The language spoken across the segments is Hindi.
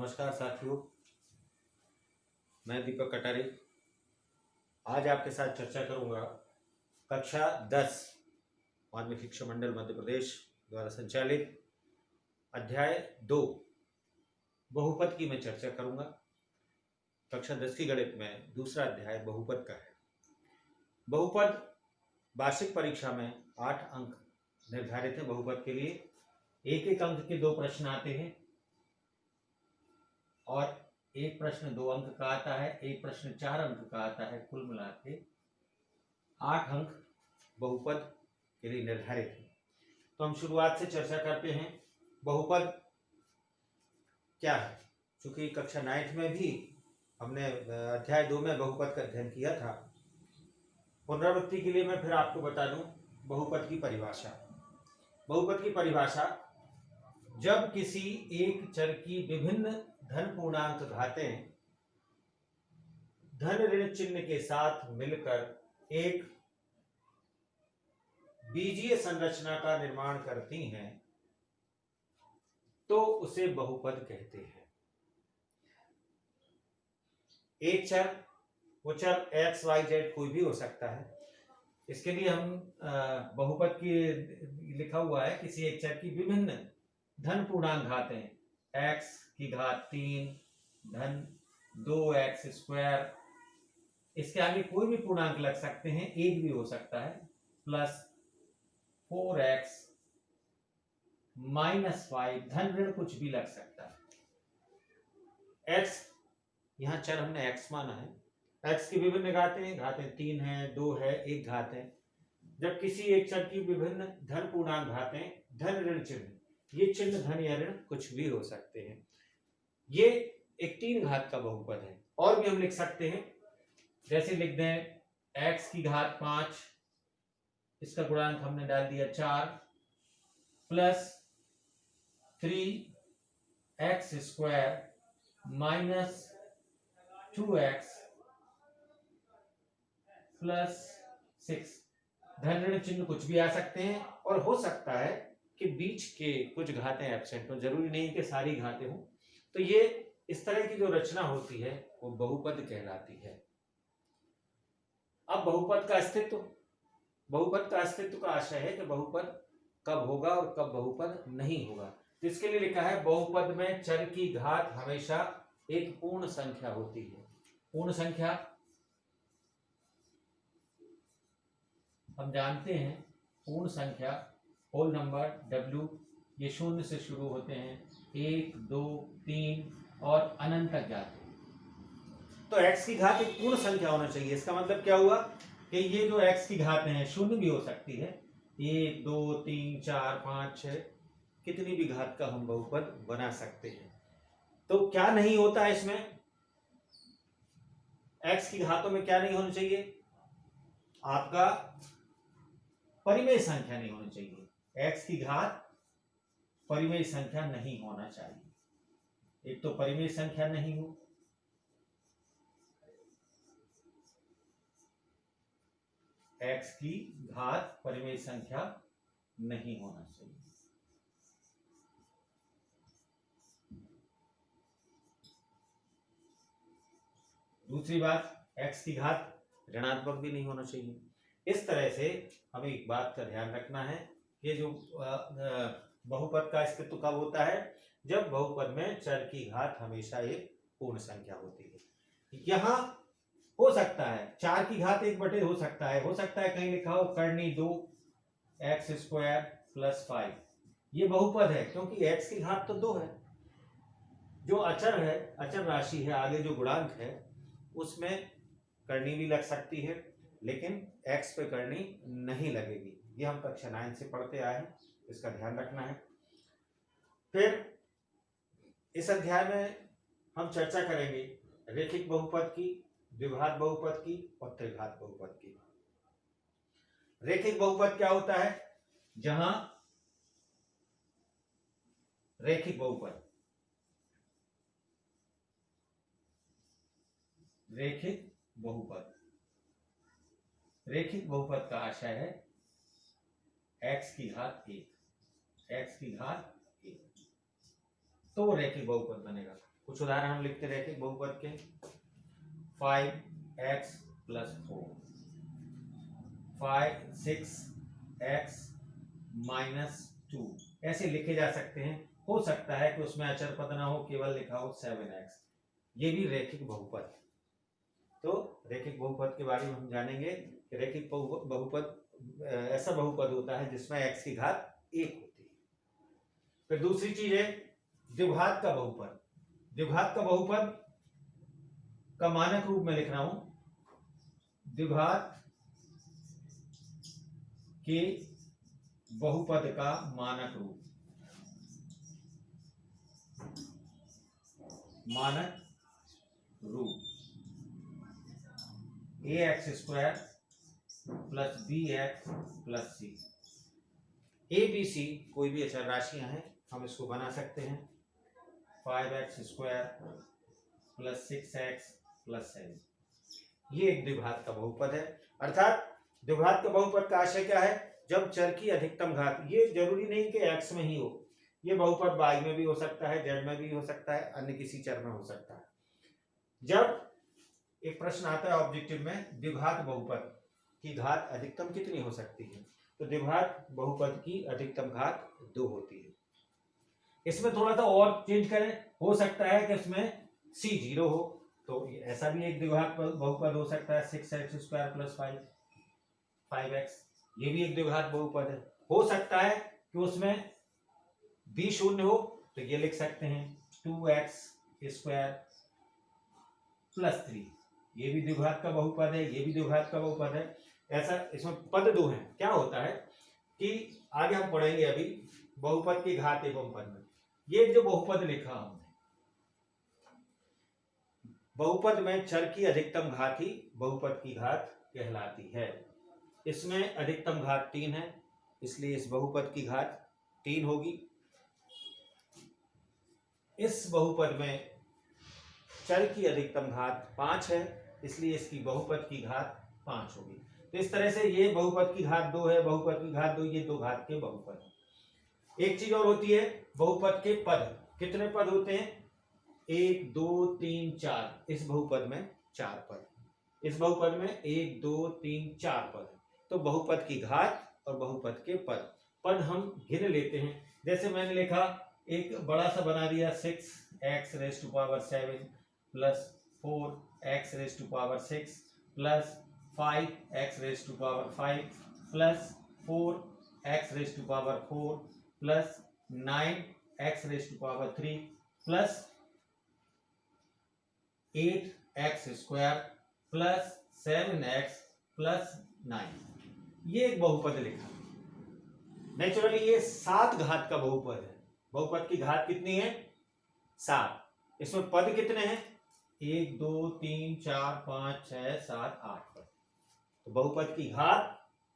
नमस्कार साथियों, मैं दीपक कटारे आज आपके साथ चर्चा करूंगा कक्षा 10 माध्यमिक शिक्षा मंडल मध्य प्रदेश द्वारा संचालित अध्याय 2 बहुपद की मैं चर्चा करूंगा। कक्षा 10 की गणित में दूसरा अध्याय बहुपद का है। बहुपद वार्षिक परीक्षा में 8 अंक निर्धारित है। बहुपद के लिए एक एक अंक के 2 प्रश्न आते हैं और एक प्रश्न 2 अंक का आता है, एक प्रश्न 4 अंक का आता है। कुल मिला के 8 अंक बहुपद के लिए निर्धारित है। तो हम शुरुआत से चर्चा करते हैं बहुपद क्या है। चूंकि कक्षा 9 में भी हमने अध्याय 2 में बहुपद का अध्ययन किया था। पुनरावृत्ति के लिए मैं फिर आपको बता दूं बहुपद की परिभाषा। बहुपद की परिभाषा, जब किसी एक चर की विभिन्न धन पूर्णांक घातें धन ऋण चिन्ह के साथ मिलकर एक बीजीय संरचना का निर्माण करती हैं तो उसे बहुपद कहते हैं। एक चर, वो चर x, y, z कोई भी हो सकता है। इसके लिए हम बहुपद की लिखा हुआ है किसी एक चर की विभिन्न धन पूर्णांक घातें x की घात 3 धन 2x स्क्वायर, इसके आगे कोई भी पूर्णांक लग सकते हैं, एक भी हो सकता है, प्लस 4x माइनस 5 धन ऋण कुछ भी लग सकता है। x यहां चर हमने x माना है। x की विभिन्न घातें 3 है, 2 है, 1 घात है। जब किसी एक चर की विभिन्न धन पूर्णांक घातें धन ऋण चिन्ह, ये चिन्ह धन या ऋण कुछ भी हो सकते हैं, ये एक 3 घात का बहुपद है। और भी हम लिख सकते हैं, जैसे लिख दें x की घात 5, इसका गुणांक हमने डाल दिया 4, plus 3x square minus 2x plus 6। धन ऋण चिन्ह कुछ भी आ सकते हैं और हो सकता है कि बीच के कुछ घातें एब्सेंट हो, जरूरी नहीं कि सारी घातें हो। तो ये इस तरह की जो रचना होती है वो बहुपद कहलाती है। अब बहुपद का अस्तित्व का आशय है कि बहुपद कब होगा और कब बहुपद नहीं होगा। तो इसके लिए लिखा है बहुपद में चर की घात हमेशा एक पूर्ण संख्या होती है। पूर्ण संख्या हम जानते हैं, पूर्ण संख्या होल नंबर W, ये 0 से शुरू होते हैं, 1, 2, 3 और अनंत तक जाते हैं। तो x की घात एक पूर्ण संख्या होना चाहिए। इसका मतलब क्या हुआ कि ये जो x की घातें हैं 0 भी हो सकती है, 1, 2, 3, 4, 5, 6, कितनी भी घात का हम बहुपद बना सकते हैं। तो क्या नहीं होता है इसमें, x की घातों में क्या नहीं होना चाहिए, आपका परिमेय संख्या नहीं होनी चाहिए। x की घात परिमेय संख्या नहीं होना चाहिए। एक तो परिमेय संख्या नहीं हो, x की घात परिमेय संख्या नहीं होना चाहिए। दूसरी बात, x की घात ऋणात्मक भी नहीं होना चाहिए। इस तरह से हमें एक बात का ध्यान रखना है कि जो बहुपद का अस्तित्व कब होता है, जब बहुपद में चर की घात हमेशा एक पूर्ण संख्या होती है। यहां हो सकता है 4 की घात 1/, हो सकता है कहीं लिखा हो कर्णी 2 x स्क्वायर प्लस 5, ये बहुपद है क्योंकि x की घात तो 2 है। जो अचर है, अचर राशि है, आगे जो गुणांक है उसमें कर्णी भी लग सकती है, लेकिन x पे करनी नहीं लगेगी। ये हम कक्षा 9 से पढ़ते आए हैं, इसका ध्यान रखना है। फिर इस अध्याय में हम चर्चा करेंगे रेखिक बहुपद की, द्विघात बहुपद की और त्रिघात बहुपद की। रेखिक बहुपद क्या होता है, जहां रेखिक बहुपद रेखिक बहुपद का आशय है x की घात 1, तो रेखिक बहुपद बनेगा। कुछ उदाहरण हम लिखते रहे बहुपद के 5x + 4, 6x - 2 ऐसे लिखे जा सकते हैं। हो सकता है कि उसमें अचर पद ना हो, केवल लिखा हो 7x। ये भी रैखिक बहुपद है। तो रैखिक बहुपद के बारे में हम जानेंगे कि रैखिक बहुपद ऐसा बहुपद होता है जिसमें x की घात 1 होती है। फिर दूसरी चीज है द्विघात का बहुपद। द्विघात का बहुपद का मानक रूप में लिख रहा हूं, द्विघात के बहुपद का मानक रूप, मानक रूप ax² + bx + c। a b c कोई भी अचर राशियां हैं, हम इसको बना सकते हैं 5x² + 6x + 7। ये एक द्विघात का बहुपद है। अर्थात द्विघात का बहुपद का आशय क्या है, जब चर की अधिकतम घात, ये जरूरी नहीं कि x में ही हो, ये बहुपद y में भी हो सकता है, z में भी हो सकता है, अन्य किसी चर में हो सकता है। जब एक प्रश्न आता है ऑब्जेक्टिव में द्विघात बहुपद की घात अधिकतम कितनी हो सकती है, तो द्विघात बहुपद की अधिकतम घात 2 होती है। इसमें थोड़ा सा और चेंज करें, हो सकता है कि इसमें c 0 हो, तो ऐसा भी एक द्विघात बहुपद हो सकता है 6x² + 5x, ये भी एक द्विघात बहुपद है। हो सकता है कि उसमें b 0 हो, तो ये लिख सकते हैं 2x² + 3, ये भी द्विघात का बहुपद है, ये भी द्विघात का बहुपद है। ऐसा इसमें पद 2 हैं। क्या होता है कि आगे हम पढ़ेंगे अभी बहुपद की घात एवं पद में, ये जो बहुपद लिखा हमने, बहुपद में चर की अधिकतम घात ही बहुपद की घात कहलाती है। इसमें अधिकतम घात 3 है, इसलिए इस बहुपद की घात 3 होगी। इस बहुपद में चर की अधिकतम घात 5 है, इसलिए इसकी बहुपद की घात 5 होगी। तो इस तरह से ये बहुपद की घात 2 है, बहुपद की घात 2, ये दो घात के बहुपद है। एक चीज और होती है बहुपद के पद। कितने पद होते हैं, 1 2 3 4, इस बहुपद में 4 पद, इस बहुपद में 1 2 3 4 पद है। तो बहुपद की घात और बहुपद के पद, पद हम गिन लेते हैं। जैसे मैंने लिखा, एक बड़ा सा बना दिया 6x⁻⁷ + 4x⁻⁶ + 5x⁻⁵ + 4x⁴ + 9x⁻³ + 8x² + 7x + 9, ये एक बहुपद लिखा। नेचुरली ये 7 घात का बहुपद है। बहुपद की घात कितनी है, 7। इसमें पद कितने हैं, 1 2 3 4 5 6 7 8 पद। तो बहुपद की घात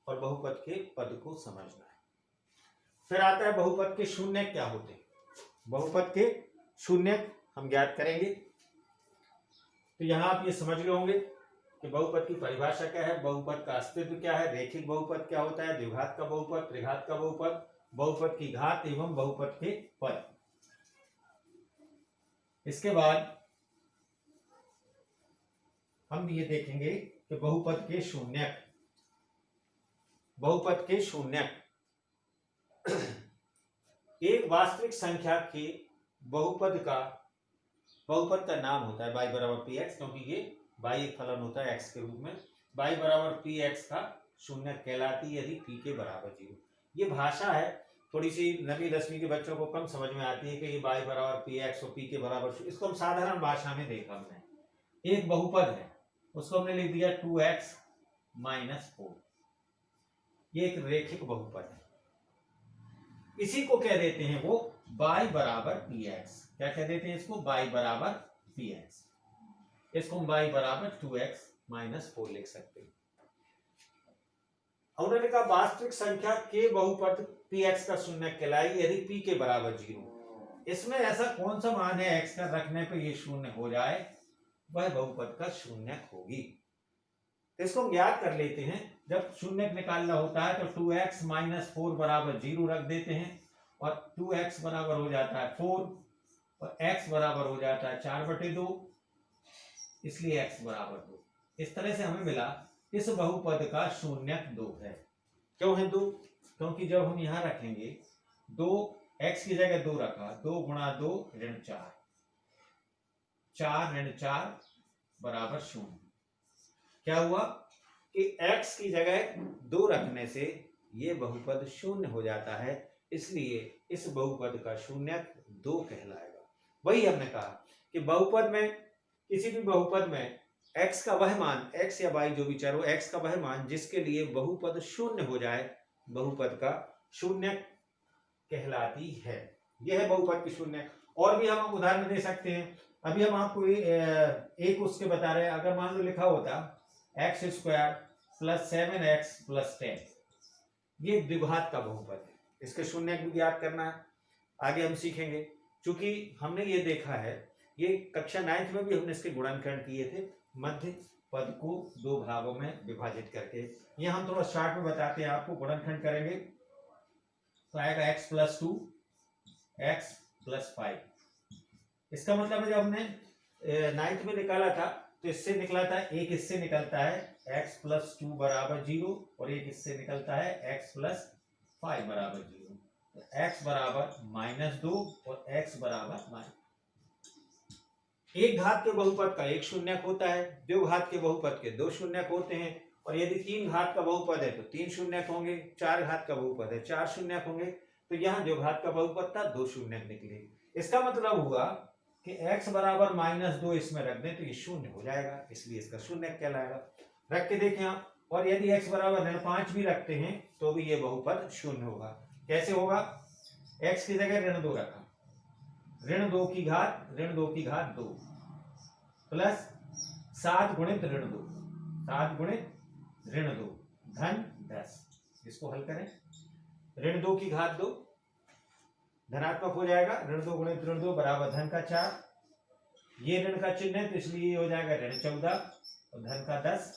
और बहुपद के पद को समझना है। फिर आता है बहुपद के शून्य क्या होते हैं। बहुपद के शून्य हम ज्ञात करेंगे। तो यहां आप ये समझ गए होंगे कि बहुपद की परिभाषा क्या है, बहुपद का अस्तित्व क्या है, रैखिक बहुपद क्या होता है, द्विघात का बहुपद, त्रिघात का बहुपद, बहुपद की घात एवं बहुपद के पद। इसके बाद हम ये देखेंगे कि बहुपद के शून्यक। बहुपद के शून्यक एक वास्तविक संख्या के बहुपद का नाम होता है y = px, क्योंकि ये y एक फलन होता है x के रूप में। y = px का शून्यक कहलाती है यदि p के बराबर 0। ये भाषा है, थोड़ी सी 9वीं 10वीं के बच्चों को कम समझ में आती है कि ये y = px और p के बराबर, इसको हम साधारण भाषा में देखा हमने। एक बहुपद है, उसको हमने लिख दिया 2x - 4, ये एक रैखिक बहुपद है। इसी को कह देते हैं वो y = px। क्या कह देते हैं इसको, y = px। इसको हम y = 2x - 4 लिख सकते हैं। उन्होंने कहा वास्तविक संख्या के बहुपद px का शून्यक कहलाएगी यदि p के बराबर 0। इसमें ऐसा कौन सा मान है x का रखने पे ये शून्य हो जाए, वह बहुपद का शून्यक होगी। तो इसको हम ज्ञात कर लेते हैं। जब शून्यक निकालना होता है तो 2x - 4 = 0 रख देते हैं और 2x बराबर हो जाता है 4 और x बराबर हो जाता है 4/2, इसलिए x बराबर 2। इस तरह से हमें मिला इस बहुपद का शून्यक 2 है। क्यों है 2? क्योंकि जब हम यहाँ रखेंगे 2, x की जगह 2 रखा, 2 गुणा 2 ऋण 4, 4 ऋण 4 बराबर 0। क्या हुआ कि x की जगह 2 रखने से ये बहुपद शून्य हो जाता है, इसलिए इस बहुपद का शून्यक 2 कहलाएगा। वही हमने कहा कि बहुपद में, किसी भी बहुपद में x का वह मान, x या y जो भी चर हो, x का वह मान जिसके लिए बहुपद शून्य हो जाए, बहुपद का शून्यक कहलाती है। यह है बहुपद की शून्य। और भी हम उदाहरण दे सकते हैं। अभी हम आपको एक उसके बता रहे हैं। अगर मान लो लिखा होता x² + 7x + 10, ये द्विघात का बहुपद है, इसके शून्यक भी ज्ञात करना है, आगे हम सीखेंगे। क्योंकि हमने ये देखा है, ये कक्षा 9th में भी हमने इसके गुणनखंड किए थे, मध्य पद को 2 भागों में विभाजित करके। ये हम थोड़ा शॉर्ट में बताते हैं आपको। गुणनखंड करेंगे तो आएगा x + 2 x + 5। इसका मतलब है जब हमने 9th में निकाला था तो इससे निकला था, एक इससे निकलता है x + 2 = 0 और एक इससे निकलता है x + 5 = 0। तो x बराबर -2 और x बराबर एक घात के बहुपद का एक शून्यक होता है, दो घात के बहुपद के 2 शून्यक होते हैं, और यदि 3 घात का बहुपद है तो 3 शून्यक होंगे, 4 घात का बहुपद है 4 शून्यक होंगे। तो यहाँ जो घात का बहुपद था 2 शून्यक निकले। इसका मतलब हुआ कि x बराबर -2 इसमें रख दें तो ये शून्य हो जाएगा, इसलिए इसका शून्यक कहलाएगा। रख के देखें आप, और यदि x बराबर ऋण 5 भी रखते हैं तो भी ये बहुपद शून्य होगा। कैसे होगा? x की जगह ऋण 2 रखा, ऋण 2 की घात 2 प्लस 7 गुणित ऋण 2, 7 गुणित ऋण 2 धन 10। इसको हल करें, ऋण 2 की घात 2 धनात्मक हो जाएगा, ऋण 2 गुणित ऋण 2 बराबर धन का 4। ये ऋण का चिन्ह है तो इसलिए हो जाएगा ऋण 14 और धन का 10।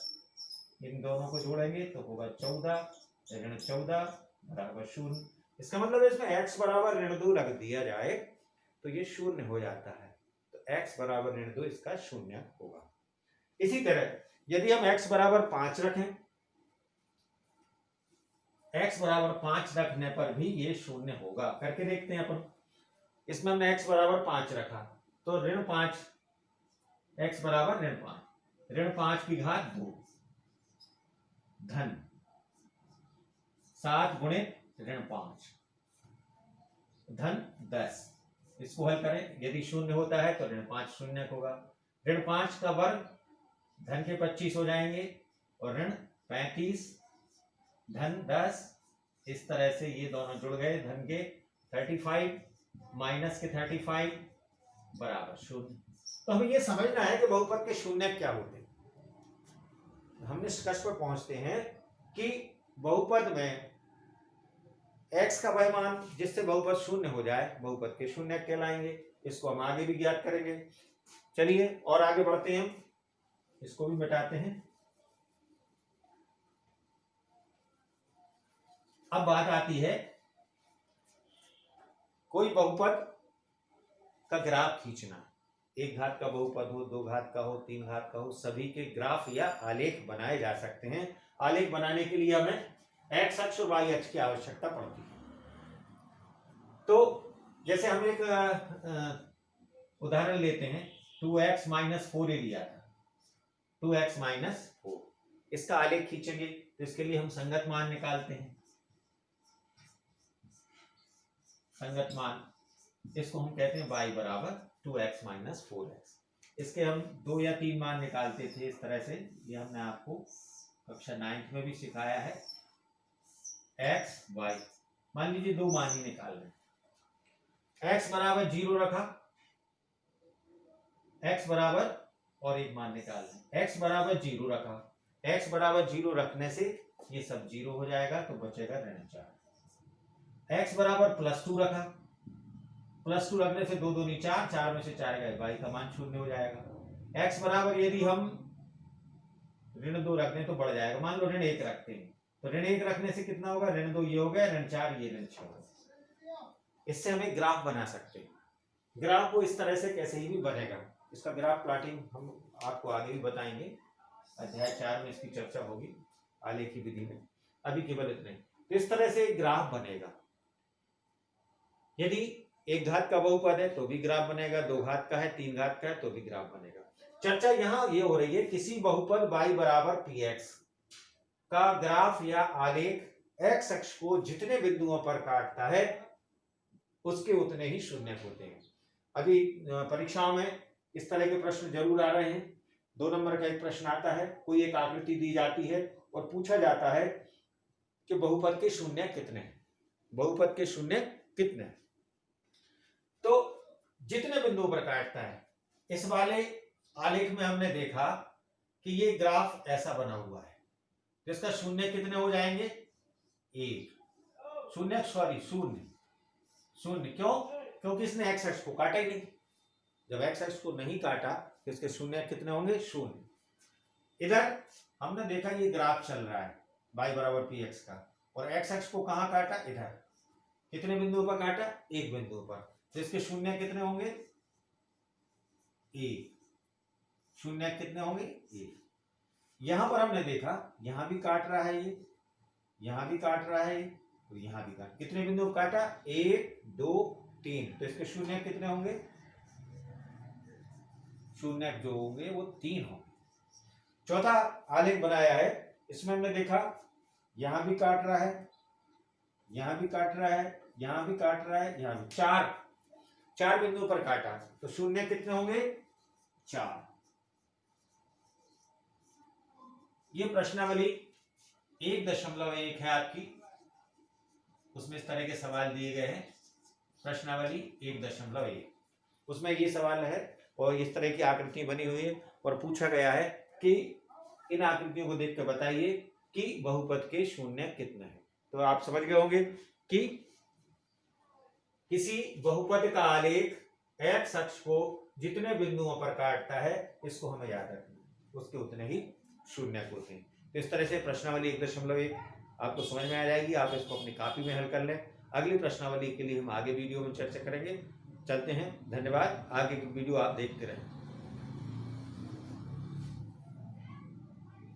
इन दोनों को जोड़ेंगे तो होगा 14 ऋण 14 बराबर 0। इसका मतलब इसमें x बराबर ऋण 2 रख दिया जाए तो ये शून्य हो जाता है। तो x बराबर ऋण 2 इसका शून्य होगा। इसी तरह यदि हम x बराबर 5 रखें, x बराबर 5 रखने पर भी ये शून्य होगा। करके देखते हैं अपन। इसमें हमने x बराबर 5 रखा तो ऋण 5, x बराबर ऋण 5, ऋण 5 की घात 2 धन 7 गुणित ऋण 5 धन 10। इसको हल करें, यदि शून्य होता है तो ऋण 5 शून्य होगा। ऋण 5 का वर्ग धन के 25 हो जाएंगे और ऋण 35 धन 10। इस तरह से ये दोनों जुड़ गए, धन के 35 माइनस के 35 बराबर 0। तो हमें ये समझना है कि बहुपद के शून्यक क्या होते हैं। हम निष्कर्ष पर पहुंचते हैं कि बहुपद में x का वह मान जिससे बहुपद शून्य हो जाए, बहुपद के शून्यक कहलाएंगे। इसको हम आगे भी ज्ञात करेंगे। चलिए और आगे बढ़ते हैं, इसको भी मिटाते हैं। अब बात आती है, कोई बहुपद का ग्राफ खींचना। एक घात का बहुपद हो, 2 घात का हो, 3 घात का हो, सभी के ग्राफ या आलेख बनाए जा सकते हैं। आलेख बनाने के लिए हमें x अक्ष और y अक्ष की आवश्यकता पड़ती है। तो जैसे हम एक उदाहरण लेते हैं, 2x - 4 लिया था, 2x - 4। इसका आलेख खींचेंगे तो इसके लिए हम संगत मान निकालते हैं। संगत मान, इसको हम कहते हैं y बराबर 2x - 4x। इसके हम 2 या 3 मान निकालते थे इस तरह से। ये हमने आपको कक्षा 9th में भी सिखाया है। x y, मान लीजिए 2 मान ही निकाल रहे हैं। x बराबर 0 रखा, x बराबर, और एक मान निकाल लें, x बराबर 0 रखा। x बराबर 0 रखने से ये सब 0 हो जाएगा तो बचेगा ऋण 4। x बराबर +2 रखा, +2 रखने से 2 दूनी 4, 4 में से 4 गए, y का मान 0 हो जाएगा। x बराबर यदि हम ऋण 2 रख दें तो बढ़ जाएगा। मान लो ऋण 1 रखते हैं तो ऋण 1 रखने से कितना होगा? ऋण 2 ये हो गया, ऋण 4 ये, ऋण 6। इससे हम एक ग्राफ बना सकते हैं। ग्राफ वो इस तरह से कैसे ही भी बनेगा। इसका ग्राफ प्लॉटिंग हम आपको आगे भी बताएंगे, अध्याय 4 में इसकी चर्चा होगी आलेखी विधि में, अभी केवल इतने। तो इस तरह से एक ग्राफ बनेगा। यदि एक घात का बहुपद है तो भी ग्राफ बनेगा, 2 घात का है, 3 घात का है तो भी ग्राफ बनेगा। चर्चा यहाँ ये हो रही है, किसी बहुपद y बराबर px का ग्राफ या आलेख x अक्ष को जितने बिंदुओं पर काटता है उसके उतने ही शून्य होते हैं। अभी परीक्षाओं में इस तरह के प्रश्न जरूर आ रहे हैं। 2 नंबर का एक प्रश्न आता है, कोई एक आकृति दी जाती है और पूछा जाता है कि बहुपद के शून्य कितने हैं, बहुपद के शून्य कितने हैं। तो जितने बिंदुओं पर काटता है, इस वाले आलेख में हमने देखा कि ये ग्राफ ऐसा बना हुआ है, तो इसका शून्य कितने हो जाएंगे, 1 शून्य, सॉरी शून्य क्यों, क्योंकि इसने एक्स अक्ष को काटा ही नहीं। जब एक्स अक्ष को नहीं काटा तो इसके शून्य कितने होंगे, 0। इधर हमने देखा ये ग्राफ चल रहा है y बराबर px का, और एक्स अक्ष को कहां काटा, इधर। कितने बिंदुओं पर काटा, 1 बिंदु पर, तो इसके शून्य कितने होंगे, 1। शून्य कितने होंगे, 1। यहां पर हमने देखा यहां भी काट रहा है ये, यहां भी काट रहा है ये, और यहां भी काट, कितने बिंदु काटा, 1 2 3, तो इसके शून्य कितने होंगे, शून्य जो होंगे वो 3 होंगे। चौथा आलेख बनाया है, इसमें हमने देखा यहां भी काट रहा है, यहां भी काट रहा है, यहां भी काट रहा है, यहां भी, 4 बिंदुओं पर काटा, तो शून्य कितने होंगे, 4। ये प्रश्नावली 1.1 है आपकी, उसमें इस तरह के सवाल दिए गए हैं। प्रश्नावली 1.1 उसमें ये सवाल है और इस तरह की आकृति बनी हुई है और पूछा गया है कि इन आकृतियों को देख कर बताइए कि बहुपद के शून्य कितने हैं। तो आप समझ गए होंगे कि किसी बहुपद का आलेख x अक्ष को जितने बिंदुओं पर काटता है, इसको हमें याद रखना है, उसके उतने ही शून्य होते हैं। तो इस तरह से प्रश्नावली 1.1 आपको समझ में आ जाएगी। आप इसको अपनी कॉपी में हल कर लें। अगली प्रश्नावली के लिए हम आगे वीडियो में चर्चा करेंगे। चलते हैं, धन्यवाद। आगे की वीडियो आप देखते रहें।